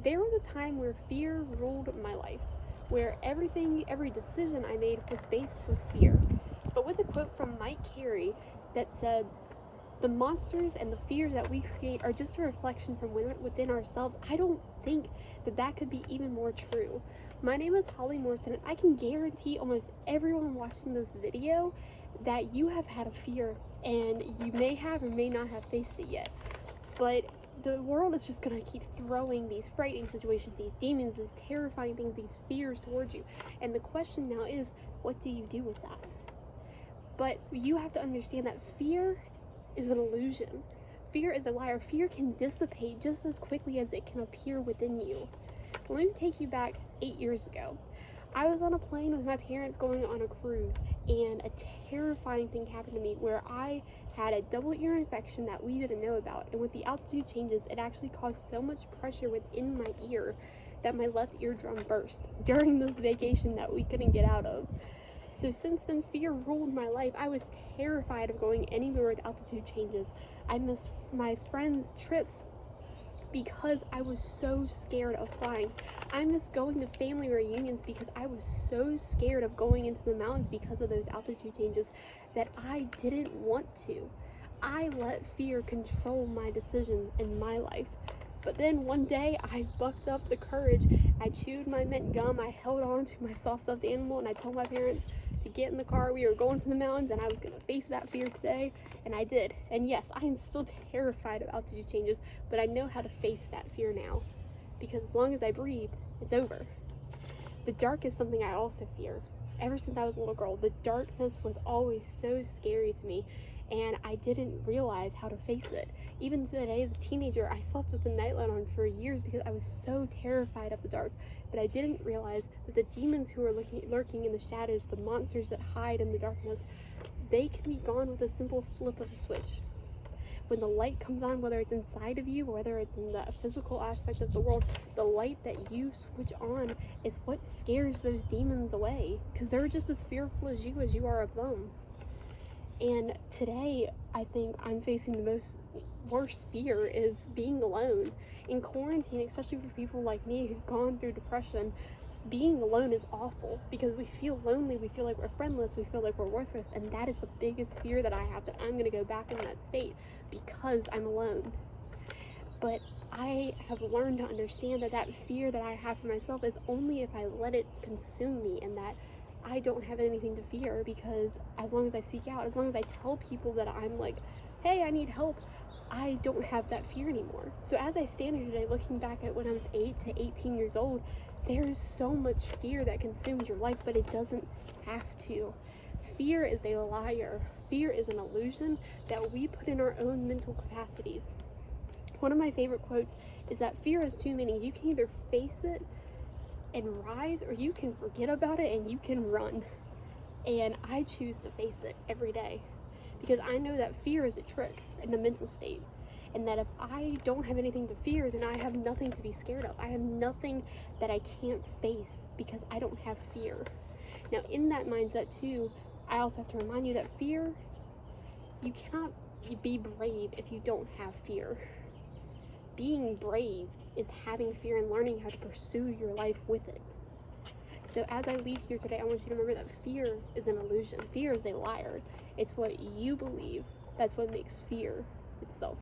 there was a time where fear ruled my life, where every decision I made was based with fear. But with a quote from Mike Carey that said, "The monsters and the fears that we create are just a reflection from within ourselves," I don't think that could be even more true. My name is Holly Morrison, and I can guarantee almost everyone watching this video that you have had a fear, and you may have or may not have faced it yet. But the world is just going to keep throwing these frightening situations, these demons, these terrifying things, these fears towards you. And the question now is, what do you do with that? But you have to understand that fear is an illusion. Fear is a liar. Fear can dissipate just as quickly as it can appear within you. Let me take you back 8 years ago. I was on a plane with my parents going on a cruise, and a terrifying thing happened to me where I had a double ear infection that we didn't know about. And with the altitude changes, it actually caused so much pressure within my ear that my left eardrum burst during this vacation that we couldn't get out of. So since then, fear ruled my life. I was terrified of going anywhere with altitude changes. I missed my friends' trips because I was so scared of flying. I missed going to family reunions because I was so scared of going into the mountains because of those altitude changes that I didn't want to. I let fear control my decisions in my life. But then one day I bucked up the courage. I chewed my mint gum. I held on to my soft stuffed animal, and I told my parents to get in the car. We were going to the mountains, and I was going to face that fear today, and I did. And yes, I am still terrified of altitude changes, but I know how to face that fear now, because as long as I breathe, it's over. The dark is something I also fear. Ever since I was a little girl, the darkness was always so scary to me, and I didn't realize how to face it. Even today as a teenager, I slept with the nightlight on for years because I was so terrified of the dark. But I didn't realize that the demons who are lurking in the shadows, the monsters that hide in the darkness, they can be gone with a simple flip of a switch. When the light comes on, whether it's inside of you or whether it's in the physical aspect of the world, the light that you switch on is what scares those demons away, because they're just as fearful as you are of them. And today, I think I'm facing the worst fear is being alone. In quarantine, especially for people like me who've gone through depression, being alone is awful because we feel lonely, we feel like we're friendless, we feel like we're worthless, and that is the biggest fear that I have, that I'm going to go back in that state because I'm alone. But I have learned to understand that fear that I have for myself is only if I let it consume me, and that I don't have anything to fear, because as long as I speak out, as long as I tell people that I'm like, hey, I need help, I don't have that fear anymore. So as I stand here today looking back at when I was 8 to 18 years old, there's so much fear that consumes your life, but it doesn't have to. Fear is a liar. Fear is an illusion that we put in our own mental capacities. One of my favorite quotes is that fear has two meanings. You can either face it and rise, or you can forget about it and you can run. And I choose to face it every day, because I know that fear is a trick in the mental state, and that if I don't have anything to fear, then I have nothing to be scared of. I have nothing that I can't face because I don't have fear. Now, in that mindset too, I also have to remind you that fear, you cannot be brave if you don't have fear. Being brave is having fear and learning how to pursue your life with it. So as I leave here today, I want you to remember that fear is an illusion. Fear is a liar. It's what you believe. That's what makes fear itself.